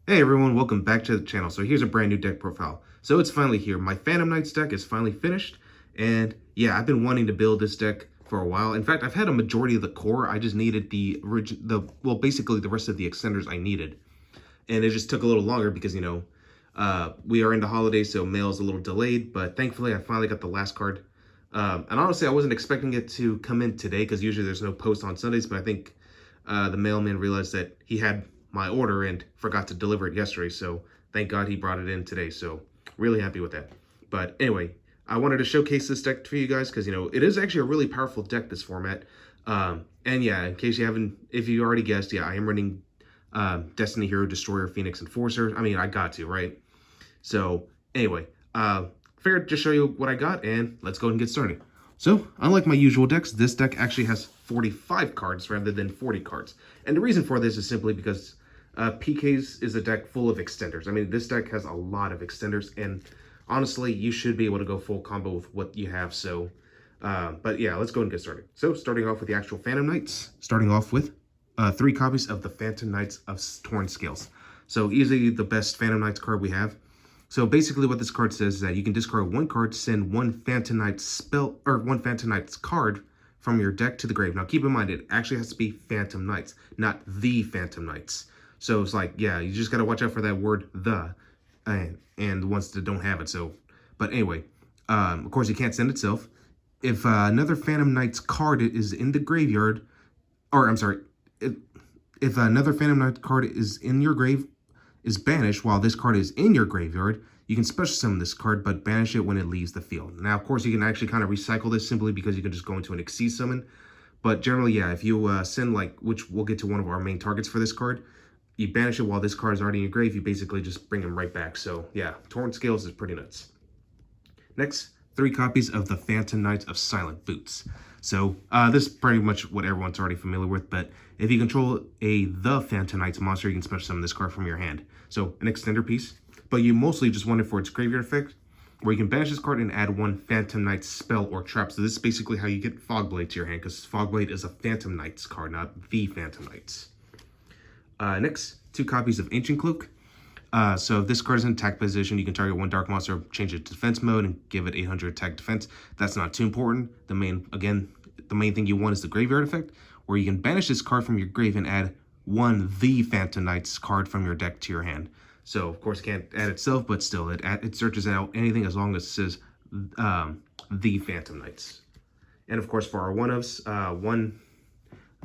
Hey everyone, welcome back to the channel. So here's a brand new deck profile. So it's finally here. My Phantom Knights deck is finally finished. And yeah, I've been wanting to build this deck for a while. In fact, I've had a majority of the core. I just needed basically the rest of the extenders I needed. And it just took a little longer because, we are into holidays, so mail's a little delayed. But thankfully, I finally got the last card. And honestly, I wasn't expecting it to come in today because usually there's no post on Sundays. But I think the mailman realized that he had my order and forgot to deliver it yesterday, so thank God he brought it in today. So really happy with that. But anyway, I wanted to showcase this deck for you guys because it is actually a really powerful deck, this format. And yeah, in case you haven't, if you already guessed, yeah, I am running Destiny Hero, Destroyer, Phoenix, Enforcer. I mean, I got to, right? So anyway, figured to show you what I got, and let's go ahead and get started. So, unlike my usual decks, this deck actually has 45 cards rather than 40 cards. And the reason for this is simply because PKs is a deck full of extenders. I mean, this deck has a lot of extenders, and honestly, you should be able to go full combo with what you have. So, but yeah, let's go and get started. So, starting off with the actual Phantom Knights, starting off with 3 copies of the Phantom Knights of Torn Scales. So, easily the best Phantom Knights card we have. So basically what this card says is that you can discard 1 card, send 1 Phantom Knight spell, or 1 Phantom Knight's card from your deck to the grave. Now keep in mind, it actually has to be Phantom Knights, not the Phantom Knights. So it's like, yeah, you just got to watch out for that word, the, and the ones that don't have it. So, but anyway, of course you can't send itself. If another Phantom Knight's card is in the graveyard, or I'm sorry, if another Phantom Knight card is in your grave, is banished while this card is in your graveyard, you can special summon this card, but banish it when it leaves the field. Now, of course, you can actually kind of recycle this simply because you can just go into an Xyz summon. But generally, yeah, if you send, which we'll get to one of our main targets for this card, you banish it while this card is already in your grave, you basically just bring him right back. So, yeah, Torn Scales is pretty nuts. Next, 3 copies of the Phantom Knights of Silent Boots. So, this is pretty much what everyone's already familiar with, but if you control the Phantom Knights monster, you can special summon this card from your hand. So, an extender piece, but you mostly just want it for its graveyard effect, where you can banish this card and add 1 Phantom Knight spell or trap. So this is basically how you get Fogblade to your hand, because Fogblade is a Phantom Knights card, not the Phantom Knights. Next, 2 copies of Ancient Cloak. So if this card is in attack position, you can target 1 dark monster, change it to defense mode, and give it 800 attack defense. That's not too important. The main thing you want is the graveyard effect, where you can banish this card from your grave and add 1 the Phantom Knights card from your deck to your hand. So of course it can't add itself, but still it searches out anything as long as it says the Phantom Knights. And of course for our one-ofs, 1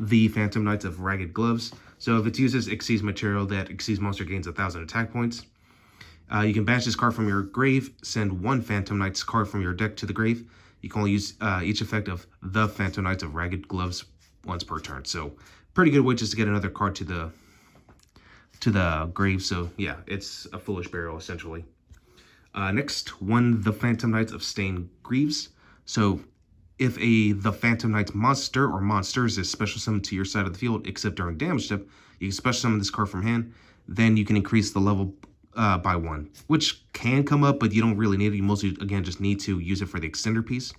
the Phantom Knights of Ragged Gloves. So if it uses Xyz material, that Xyz monster gains 1,000 attack points. You can banish this card from your grave, send 1 Phantom Knights card from your deck to the grave. You can only use each effect of the Phantom Knights of Ragged Gloves once per turn. So pretty good way just to get another card to the grave. So yeah, it's a Foolish Burial essentially. Next, 1 the Phantom Knights of Stained Greaves. So if the Phantom Knights monster or monsters is special summoned to your side of the field, except during damage step, you can special summon this card from hand. Then you can increase the level by 1, which can come up, but you don't really need it. You mostly, again, just need to use it for the extender piece.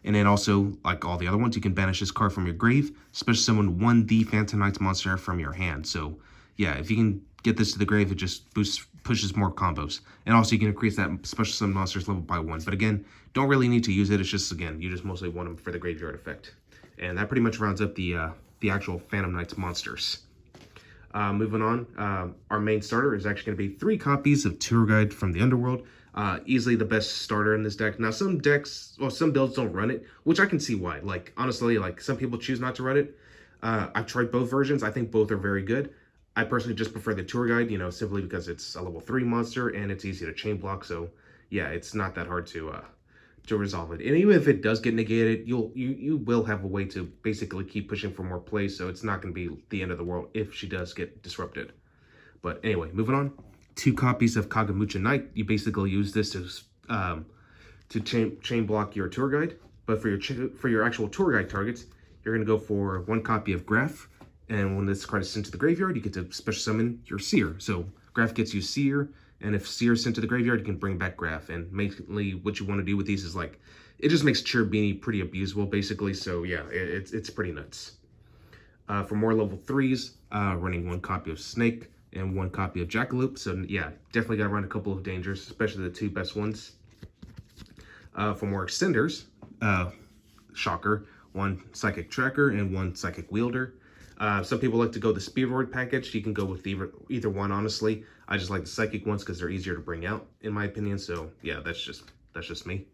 And then also, like all the other ones, you can banish this card from your grave, special summon 1 the Phantom Knights monster from your hand. So yeah, if you can get this to the grave, it just pushes more combos. And also you can increase that special summon monster's level by 1. But again, don't really need to use it. It's just, again, you just mostly want them for the graveyard effect. And that pretty much rounds up the actual Phantom Knights monsters. Moving on, our main starter is actually going to be 3 copies of Tour Guide from the Underworld. Easily the best starter in this deck. Now, some builds don't run it, which I can see why. Like, honestly, like, some people choose not to run it. I've tried both versions. I think both are very good. I personally just prefer the Tour Guide, simply because it's a level 3 monster and it's easy to chain block. So, yeah, it's not that hard to resolve it. And even if it does get negated, you will have a way to basically keep pushing for more plays. So it's not going to be the end of the world if she does get disrupted. But anyway, moving on. 2 copies of Kagamucha Knight. You basically use this to chain block your Tour Guide. But for your actual Tour Guide targets, you're going to go for 1 copy of Graph. And when this card is sent to the graveyard, you get to special summon your Seer. So Graph gets you Seer, and if Seer is sent to the graveyard, you can bring back Graph. And mainly what you want to do with these is, like, it just makes Cherubini pretty abusable, basically. So yeah, it's pretty nuts. For more level 3s, running 1 copy of Snake, and 1 copy of Jackalope. So yeah, definitely got to run a couple of dangers, especially the 2 best ones. For more extenders, shocker, 1 Psychic Tracker and 1 Psychic Wielder. Some people like to go the Speedroid package. You can go with either one, honestly. I just like the Psychic ones because they're easier to bring out, in my opinion. So yeah, that's just me.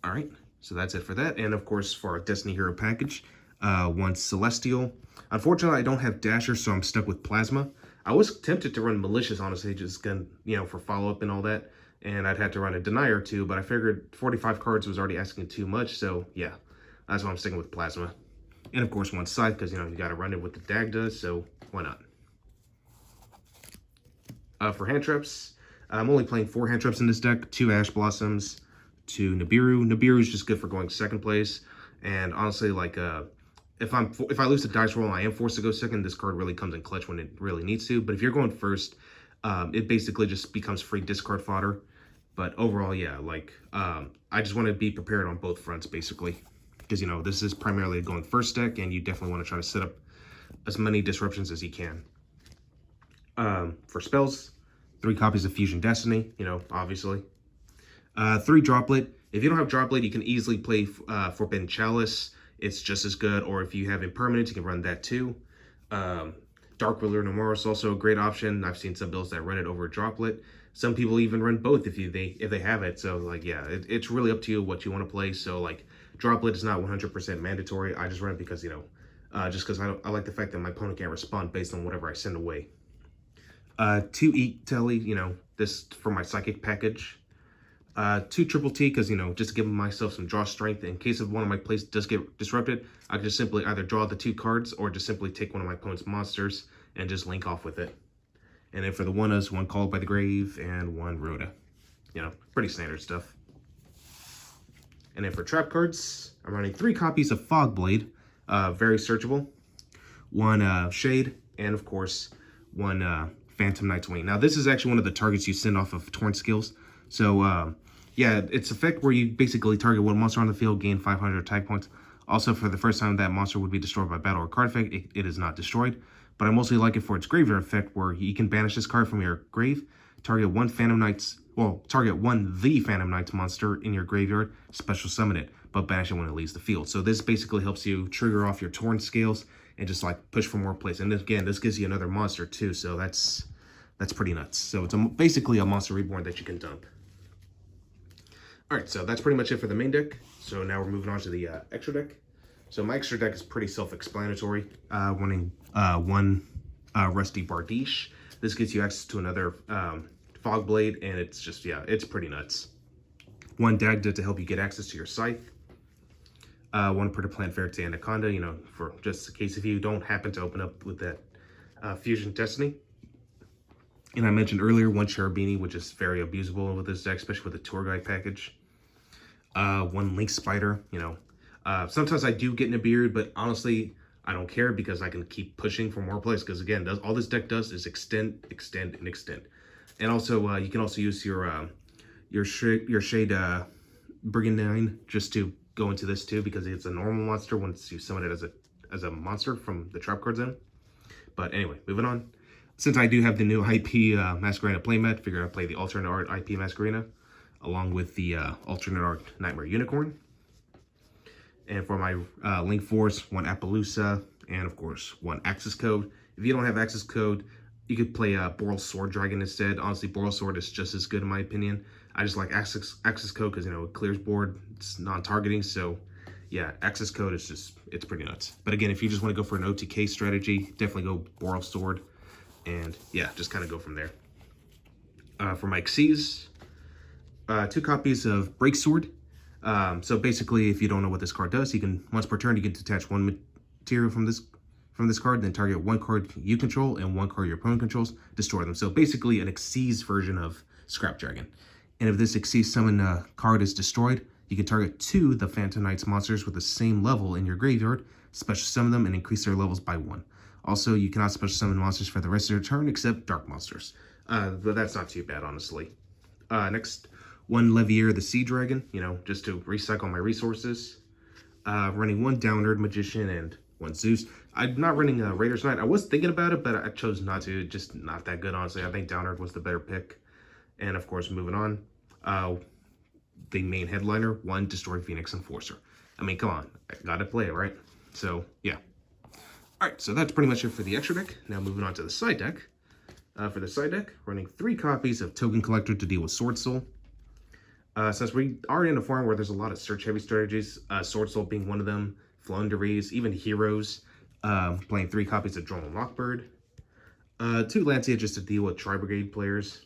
All right, so that's it for that. And of course, for our Destiny Hero package, 1 Celestial. Unfortunately, I don't have Dasher, so I'm stuck with Plasma. I was tempted to run Malicious, honestly, just gonna, for follow-up and all that. And I'd had to run a Denier too, but I figured 45 cards was already asking too much. So yeah, that's why I'm sticking with Plasma. And of course, 1 Scythe, because, you got to run it with the DAG does, so why not? For hand traps, I'm only playing 4 hand traps in this deck, 2 Ash Blossoms, 2 Nibiru. Nibiru is just good for going 2nd place. And honestly, like, if I lose the dice roll and I am forced to go 2nd, this card really comes in clutch when it really needs to. But if you're going 1st, it basically just becomes free discard fodder. But overall, yeah, like, I just want to be prepared on both fronts, basically. Because, this is primarily a going 1st deck, and you definitely want to try to set up as many disruptions as you can. For spells, 3 copies of Fusion Destiny, obviously. 3 Droplet. If you don't have Droplet, you can easily play Forbidden Chalice. It's just as good. Or if you have Impermanence, you can run that too. Dark Ruler Nomura is also a great option. I've seen some builds that run it over Droplet. Some people even run both if they have it. So like, yeah, it's really up to you what you want to play. So like, Droplet is not 100% mandatory. I just run it because, just because I like the fact that my opponent can't respond based on whatever I send away. 2 Eat Telly, this for my Psychic package. 2 Triple T, because, just to give myself some draw strength. In case of one of my plays does get disrupted, I can just simply either draw the 2 cards or just simply take one of my opponent's monsters and just link off with it. And then for the 1-as, 1 Called by the Grave and 1 Rhoda. Pretty standard stuff. And then for trap cards, I'm running 3 copies of Fogblade, very searchable. 1 Shade, and of course, 1 Phantom Knight's Wing. Now, this is actually one of the targets you send off of Torrent skills. So, yeah, it's effect where you basically target 1 monster on the field, gain 500 attack points. Also, for the first time that monster would be destroyed by battle or card effect, it is not destroyed. But I mostly like it for its graveyard effect, where you can banish this card from your grave, target 1 Phantom Knight's, target 1 the Phantom Knight's monster in your graveyard, special summon it, but banish it when it leaves the field. So this basically helps you trigger off your Torrent scales and just like push for more plays. And again, this gives you another monster too, so that's pretty nuts. So it's basically a monster reborn that you can dump. All right, so that's pretty much it for the main deck. So now we're moving on to the extra deck. So my extra deck is pretty self-explanatory. Running 1 Rusty Bardiche. This gives you access to another Fogblade, and it's just, yeah, it's pretty nuts. 1 Dagda to help you get access to your Scythe. 1 Plant Verte Anaconda, for just in case if you don't happen to open up with that Fusion Destiny. And I mentioned earlier 1 Cherubini, which is very abusable with this deck, especially with the Tour Guide package. 1 Link Spider, sometimes I do get Nibiru, but honestly, I don't care because I can keep pushing for more plays. Because again, all this deck does is extend, extend, and extend. And also, you can also use your Shade Brigandine just to go into this too, because it's a normal monster once you summon it as a monster from the trap cards in. But anyway, moving on. Since I do have the new IP Masquerena playmat, figured I'd play the alternate art IP Masquerena along with the alternate art Nightmare Unicorn. And for my Link Force, 1 Appaloosa, and of course 1 Axis Code. If you don't have Axis Code, you could play Boral Sword Dragon instead. Honestly, Boral Sword is just as good in my opinion. I just like Axis Code because, it clears board, it's non-targeting. So yeah, Axis Code is just, it's pretty nuts. But again, if you just want to go for an OTK strategy, definitely go Boral Sword. And yeah, just kind of go from there. For my Xyz, 2 copies of Break Sword. So basically, if you don't know what this card does, you can, once per turn, you can detach 1 material from this card, then target 1 card you control and 1 card your opponent controls, destroy them. So basically an Xyz version of Scrap Dragon. And if this Xyz summon card is destroyed, you can target 2 the Phantom Knights monsters with the same level in your graveyard, special summon them, and increase their levels by 1. Also, you cannot special summon monsters for the rest of your turn except dark monsters. But that's not too bad, honestly. Next, 1 Levier the Sea Dragon, just to recycle my resources. Running 1 Downerd Magician and 1 Zeus. I'm not running a Raiders Knight. I was thinking about it, but I chose not to. Just not that good, honestly. I think Down Earth was the better pick. And of course, moving on, the main headliner, 1 Destroy Phoenix Enforcer. I mean, come on, I gotta play it, right? So, yeah. Alright, so that's pretty much it for the extra deck. Now moving on to the side deck. For the side deck, running 3 copies of Token Collector to deal with Sword Soul. Since we are in a form where there's a lot of search-heavy strategies, Sword Soul being one of them, Flunderies, even Heroes, playing 3 copies of Droll and Lockbird. 2 Lancia just to deal with Tri-Brigade players.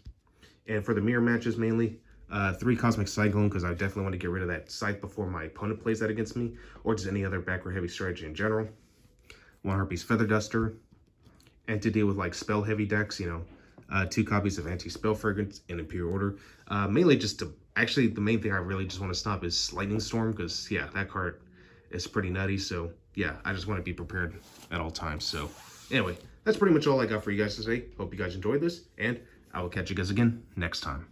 And for the mirror matches mainly, 3 Cosmic Cyclone, because I definitely want to get rid of that Scythe before my opponent plays that against me, or just any other backward-heavy strategy in general. 1 Harpy's Feather Duster. And to deal with like spell-heavy decks, you know, 2 copies of Anti-Spell Fragrance in Imperial Order. Mainly just to, actually the main thing I really just want to stop is Lightning Storm, because yeah, that card is pretty nutty. So yeah, I just want to be prepared at all times. So anyway, that's pretty much all I got for you guys today. Hope you guys enjoyed this, and I will catch you guys again next time.